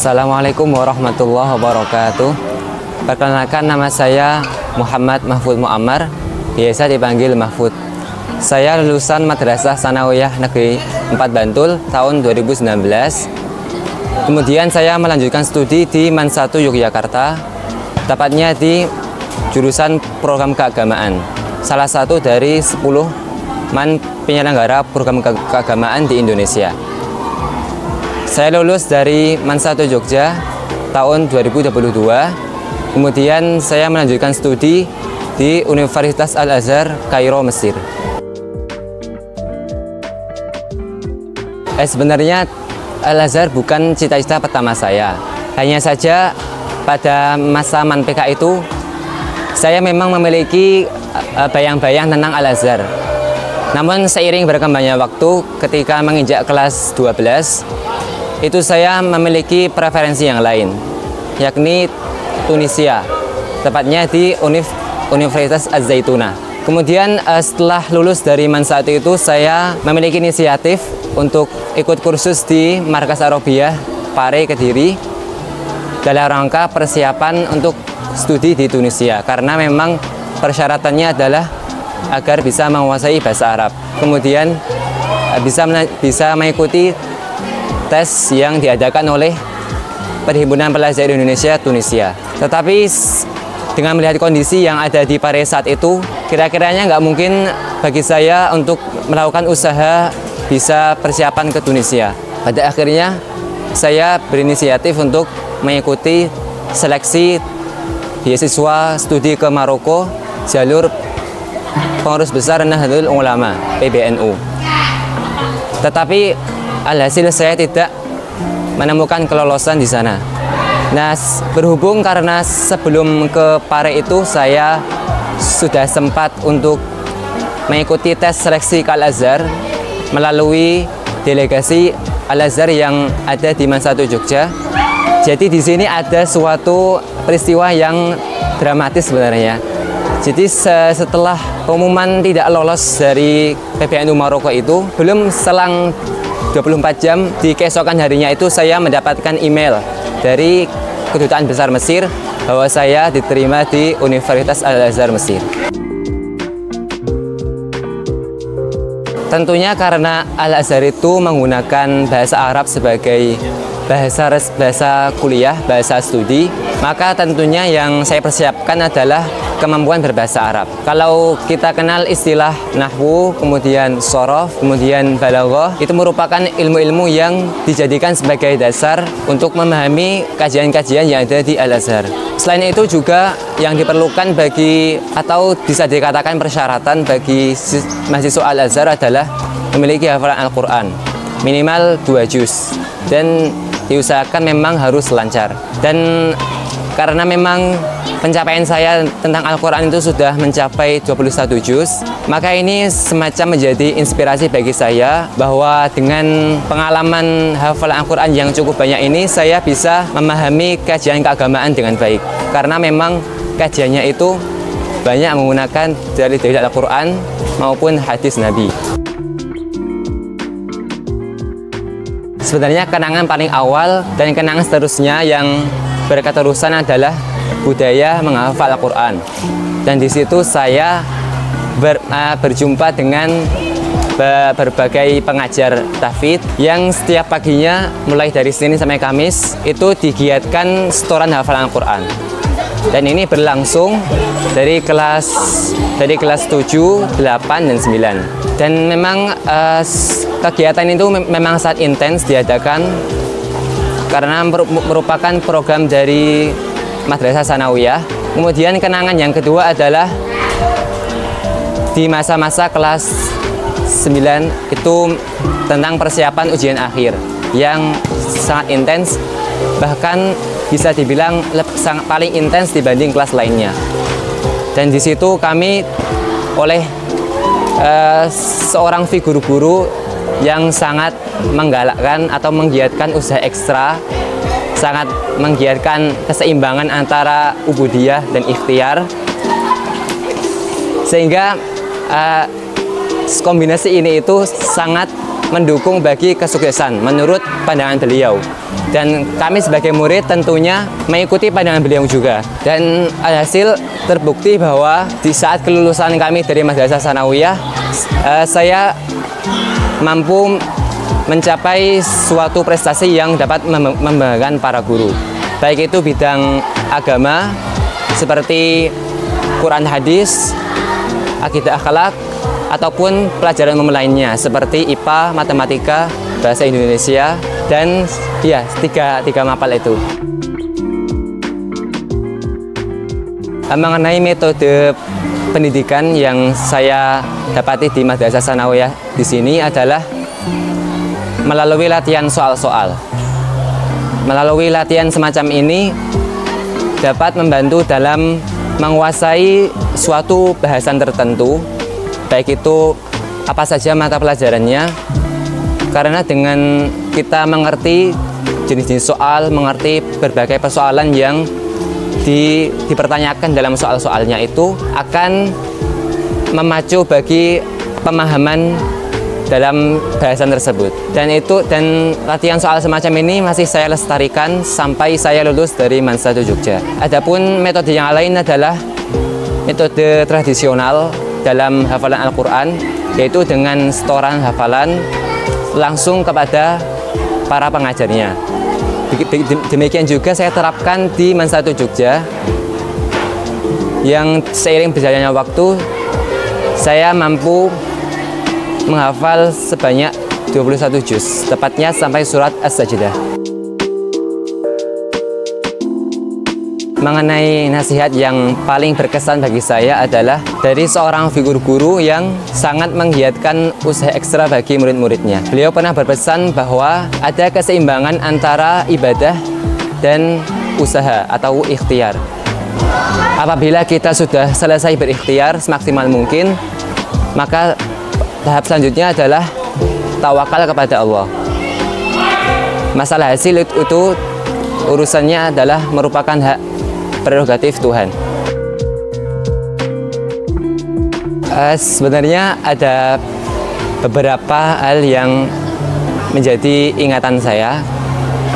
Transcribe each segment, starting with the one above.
Assalamualaikum warahmatullahi wabarakatuh. Perkenalkan, nama saya Muhammad Mahfud Muammar, biasa dipanggil Mahfud. Saya lulusan Madrasah Tsanawiyah Negeri 4 Bantul tahun 2019. Kemudian saya melanjutkan studi di MAN 1 Yogyakarta, tepatnya di jurusan program keagamaan, salah satu dari 10 MAN penyelenggara program keagamaan di Indonesia. Saya lulus dari MAN 1 Jogja tahun 2022. Kemudian saya melanjutkan studi di Universitas Al-Azhar, Kairo, Mesir. Sebenarnya Al-Azhar bukan cita-cita pertama saya. Hanya saja pada masa MAN PK itu saya memang memiliki bayang-bayang tentang Al-Azhar. Namun seiring berkembangnya waktu, ketika menginjak kelas 12, itu saya memiliki preferensi yang lain, yakni Tunisia, tepatnya di Universitas Az-Zaituna. Kemudian setelah lulus dari MAN 1 itu, saya memiliki inisiatif untuk ikut kursus di Markas Arabiyah Pare, Kediri, dalam rangka persiapan untuk studi di Tunisia, karena memang persyaratannya adalah agar bisa menguasai bahasa Arab, kemudian bisa mengikuti tes yang diadakan oleh Perhimpunan Pelajar Indonesia Tunisia. Tetapi dengan melihat kondisi yang ada di Pare saat itu, kira-kiranya nggak mungkin bagi saya untuk melakukan usaha bisa persiapan ke Tunisia. Pada akhirnya saya berinisiatif untuk mengikuti seleksi beasiswa studi ke Maroko jalur Pengurus Besar Nahdlatul Ulama (PBNU). Tetapi alhasil saya tidak menemukan kelolosan di sana. Nah, berhubung karena sebelum ke Pare itu saya sudah sempat untuk mengikuti tes seleksi ke Al-Azhar melalui delegasi Al-Azhar yang ada di MAN 1 Jogja. Jadi di sini ada suatu peristiwa yang dramatis sebenarnya. Jadi setelah pengumuman tidak lolos dari PBNU Maroko itu, belum selang 24 jam di keesokan harinya itu saya mendapatkan email dari Kedutaan Besar Mesir bahwa saya diterima di Universitas Al-Azhar Mesir. Tentunya karena Al-Azhar itu menggunakan bahasa Arab sebagai bahasa kuliah, bahasa studi, maka tentunya yang saya persiapkan adalah kemampuan berbahasa Arab. Kalau kita kenal istilah nahwu, kemudian shorof, kemudian balaghah, itu merupakan ilmu-ilmu yang dijadikan sebagai dasar untuk memahami kajian-kajian yang ada di Al-Azhar. Selain itu juga yang diperlukan bagi, atau bisa dikatakan persyaratan bagi mahasiswa Al-Azhar adalah memiliki hafalan Al-Quran minimal 2 juz, dan diusahakan memang harus lancar. Dan karena memang pencapaian saya tentang Al-Quran itu sudah mencapai 21 juz, maka ini semacam menjadi inspirasi bagi saya bahwa dengan pengalaman hafalan Al-Quran yang cukup banyak ini, saya bisa memahami kajian keagamaan dengan baik. Karena memang kajiannya itu banyak menggunakan dari Al-Quran maupun hadis Nabi. Sebenarnya kenangan paling awal dan kenangan seterusnya yang berketerusan adalah budaya menghafal Al-Quran. Dan di situ saya berjumpa dengan berbagai pengajar tahfidz yang setiap paginya mulai dari Senin sampai Kamis itu digiatkan setoran hafalan Al-Quran. Dan ini berlangsung dari kelas 7, 8, dan 9. Dan memang kegiatan itu memang sangat intens diadakan karena merupakan program dari Madrasah Tsanawiyah. Kemudian kenangan yang kedua adalah di masa-masa kelas 9 itu tentang persiapan ujian akhir yang sangat intens, bahkan bisa dibilang sangat paling intens dibanding kelas lainnya. Dan di situ kami oleh seorang figur guru yang sangat menggalakkan atau menggiatkan usaha ekstra, sangat menggiatkan keseimbangan antara ubudiyah dan ikhtiar, sehingga kombinasi ini itu sangat mendukung bagi kesuksesan menurut pandangan beliau. Dan kami sebagai murid tentunya mengikuti pandangan beliau juga. Dan alhasil terbukti bahwa di saat kelulusan kami dari Madrasah Tsanawiyah, saya mampu mencapai suatu prestasi yang dapat membanggakan para guru. Baik itu bidang agama seperti Quran hadis, akidah akhlak, ataupun pelajaran umum lainnya seperti IPA, matematika, bahasa Indonesia, dan ya tiga mapel itu. Mengenai metode pendidikan yang saya dapati di Madrasah Tsanawiyah di sini adalah melalui latihan soal-soal. Melalui latihan semacam ini dapat membantu dalam menguasai suatu bahasan tertentu, baik itu apa saja mata pelajarannya, karena dengan kita mengerti jenis-jenis soal, mengerti berbagai persoalan yang dipertanyakan dalam soal-soalnya itu akan memacu bagi pemahaman dalam bahasan tersebut. Dan latihan soal semacam ini masih saya lestarikan sampai saya lulus dari MAN 1 Jogja. Adapun metode yang lain adalah metode tradisional dalam hafalan Al-Quran, yaitu dengan setoran hafalan langsung kepada para pengajarnya. Demikian juga saya terapkan di MAN 1 Jogja, yang seiring berjalannya waktu saya mampu menghafal sebanyak 21 juz, tepatnya sampai surat As-Sajdah. Mengenai nasihat yang paling berkesan bagi saya adalah dari seorang figur guru yang sangat menggiatkan usaha ekstra bagi murid-muridnya. Beliau pernah berpesan bahwa ada keseimbangan antara ibadah dan usaha atau ikhtiar. Apabila kita sudah selesai berikhtiar semaksimal mungkin, maka tahap selanjutnya adalah tawakal kepada Allah. Masalah hasil itu urusannya adalah merupakan hak prerogatif Tuhan. Sebenarnya ada beberapa hal yang menjadi ingatan saya,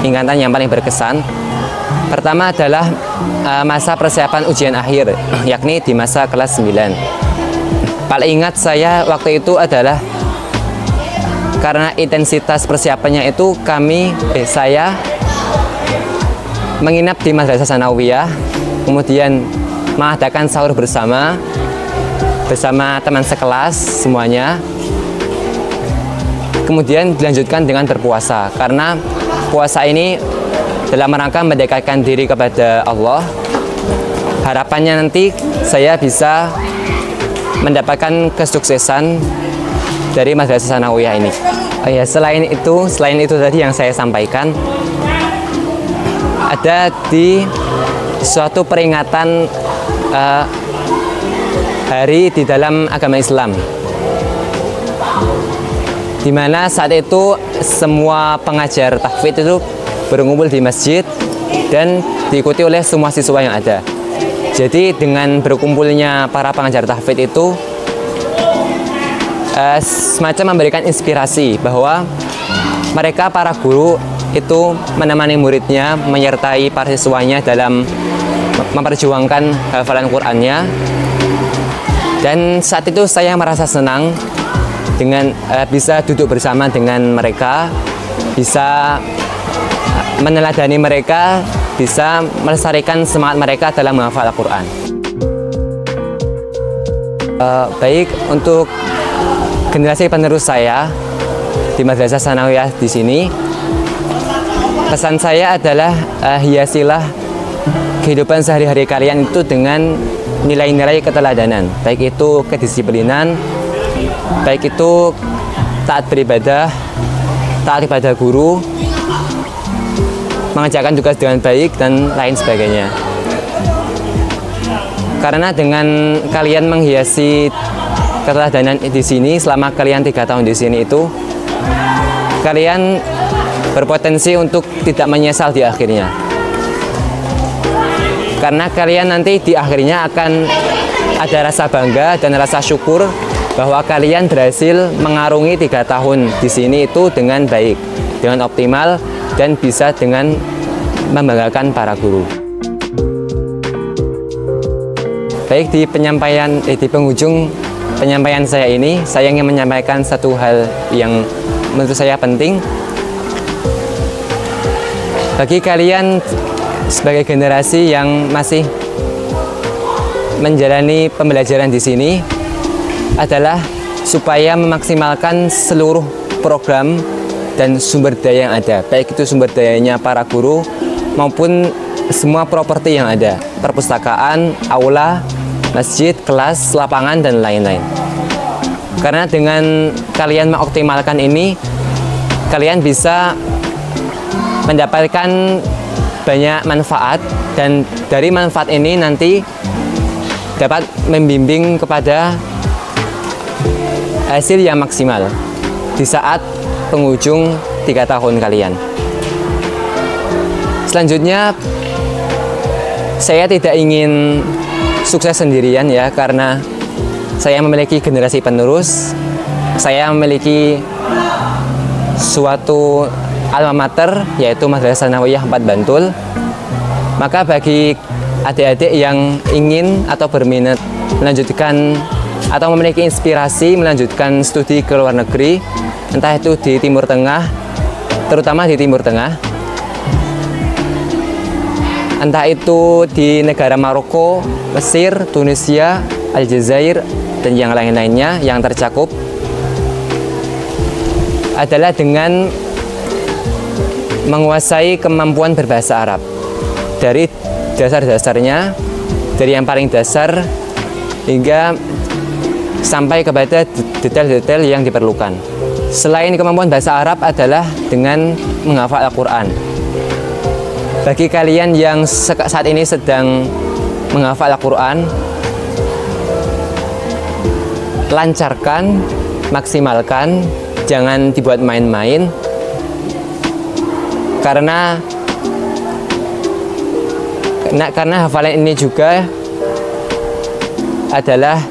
ingatan yang paling berkesan. Pertama adalah masa persiapan ujian akhir, yakni di masa kelas 9. Paling ingat saya waktu itu adalah karena intensitas persiapannya itu saya menginap di Madrasah Tsanawiyah, kemudian mengadakan sahur bersama teman sekelas semuanya, kemudian dilanjutkan dengan berpuasa, karena puasa ini dalam rangka mendekatkan diri kepada Allah. Harapannya nanti saya bisa mendapatkan kesuksesan dari Madrasah Tsanawiyah ini. Oh ya, selain itu tadi yang saya sampaikan, ada di suatu peringatan hari di dalam agama Islam, di mana saat itu semua pengajar tahfidz itu berkumpul di masjid dan diikuti oleh semua siswa yang ada. Jadi dengan berkumpulnya para pengajar tahfidz itu semacam memberikan inspirasi bahwa mereka para guru itu menemani muridnya, menyertai para siswanya dalam memperjuangkan hafalan Qur'annya. Dan saat itu saya merasa senang dengan bisa duduk bersama dengan mereka, bisa meneladani mereka, bisa melestarikan semangat mereka dalam menghafal Al-Quran. Baik, untuk generasi penerus saya di Madrasah Tsanawiyah di sini, pesan saya adalah hiasilah kehidupan sehari-hari kalian itu dengan nilai-nilai keteladanan, baik itu kedisiplinan, baik itu taat beribadah, taat kepada guru, mengerjakan tugas dengan baik, dan lain sebagainya. Karena dengan kalian menghiasi keteladanan di sini selama kalian 3 tahun di sini itu, kalian berpotensi untuk tidak menyesal di akhirnya. Karena kalian nanti di akhirnya akan ada rasa bangga dan rasa syukur bahwa kalian berhasil mengarungi 3 tahun di sini itu dengan baik, dengan optimal, dan bisa dengan membanggakan para guru. Baik, di penghujung penyampaian saya ini, saya ingin menyampaikan satu hal yang menurut saya penting. Bagi kalian sebagai generasi yang masih menjalani pembelajaran di sini, adalah supaya memaksimalkan seluruh program dan sumber daya yang ada, baik itu sumber dayanya para guru maupun semua properti yang ada, perpustakaan, aula, masjid, kelas, lapangan, dan lain-lain. Karena dengan kalian mengoptimalkan ini, kalian bisa mendapatkan banyak manfaat, dan dari manfaat ini nanti dapat membimbing kepada hasil yang maksimal di saat penghujung 3 tahun kalian. Selanjutnya, saya tidak ingin sukses sendirian ya, karena saya memiliki generasi penerus. Saya memiliki suatu alma mater, yaitu Madrasah Sanawiyah 4 Bantul. Maka bagi adik-adik yang ingin atau berminat melanjutkan atau memiliki inspirasi melanjutkan studi ke luar negeri, entah itu di Timur Tengah, terutama di Timur Tengah, entah itu di negara Maroko, Mesir, Tunisia, Aljazair, dan yang lain-lainnya yang tercakup, adalah dengan menguasai kemampuan berbahasa Arab dari dasar-dasarnya, dari yang paling dasar hingga sampai kepada detail-detail yang diperlukan. Selain kemampuan bahasa Arab adalah dengan menghafal Al-Quran. Bagi kalian yang saat ini sedang menghafal Al-Quran, lancarkan, maksimalkan, jangan dibuat main-main, karena hafalan ini juga adalah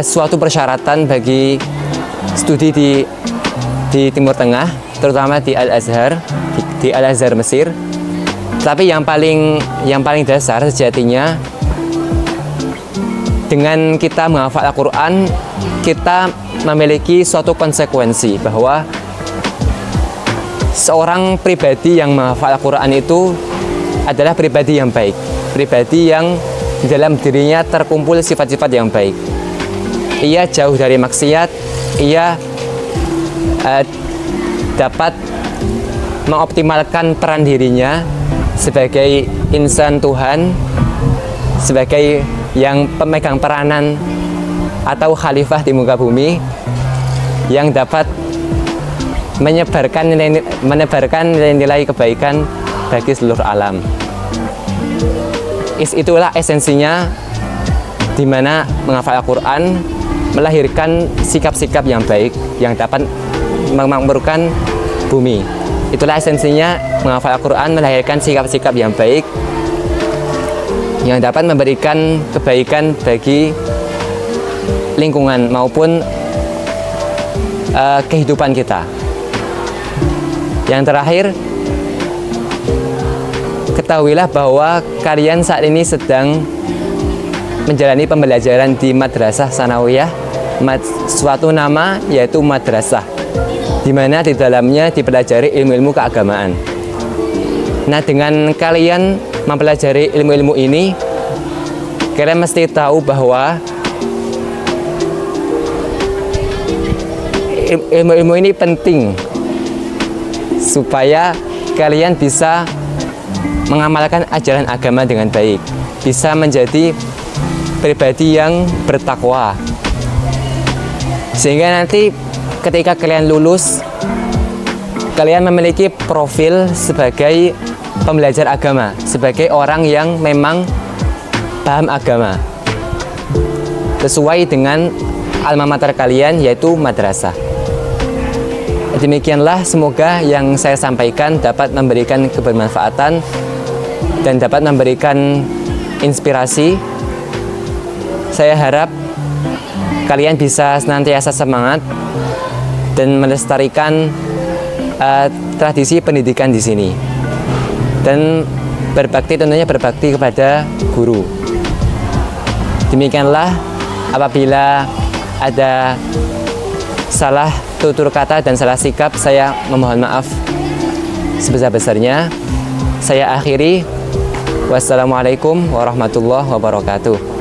suatu persyaratan bagi studi di Timur Tengah, terutama di Al-Azhar, di Al-Azhar Mesir. Tapi yang paling dasar sejatinya, dengan kita menghafal Al-Quran, kita memiliki suatu konsekuensi bahwa seorang pribadi yang menghafal Al-Quran itu adalah pribadi yang baik, pribadi yang di dalam dirinya terkumpul sifat-sifat yang baik. Ia jauh dari maksiat, ia dapat mengoptimalkan peran dirinya sebagai insan Tuhan, sebagai yang pemegang peranan atau khalifah di muka bumi, yang dapat menyebarkan nilai-nilai kebaikan bagi seluruh alam. Itulah esensinya, di mana menghafal Al-Quran melahirkan sikap-sikap yang baik yang dapat memakmurkan bumi. Itulah esensinya, menghafal Al-Quran melahirkan sikap-sikap yang baik yang dapat memberikan kebaikan bagi lingkungan maupun kehidupan kita. Yang terakhir, ketahuilah bahwa kalian saat ini sedang menjalani pembelajaran di Madrasah Sanawiyah, suatu nama yaitu madrasah, di mana di dalamnya dipelajari ilmu-ilmu keagamaan. Nah, dengan kalian mempelajari ilmu-ilmu ini, kalian mesti tahu bahwa ilmu-ilmu ini penting supaya kalian bisa mengamalkan ajaran agama dengan baik, bisa menjadi pribadi yang bertakwa, sehingga nanti ketika kalian lulus, kalian memiliki profil sebagai pembelajar agama, sebagai orang yang memang paham agama sesuai dengan alma mater kalian, yaitu madrasah. Demikianlah, semoga yang saya sampaikan dapat memberikan kebermanfaatan dan dapat memberikan inspirasi. Saya harap kalian bisa senantiasa semangat dan melestarikan tradisi pendidikan di sini, dan berbakti, tentunya berbakti kepada guru. Demikianlah, apabila ada salah tutur kata dan salah sikap, saya memohon maaf sebesar-besarnya. Saya akhiri. Wassalamualaikum warahmatullahi wabarakatuh.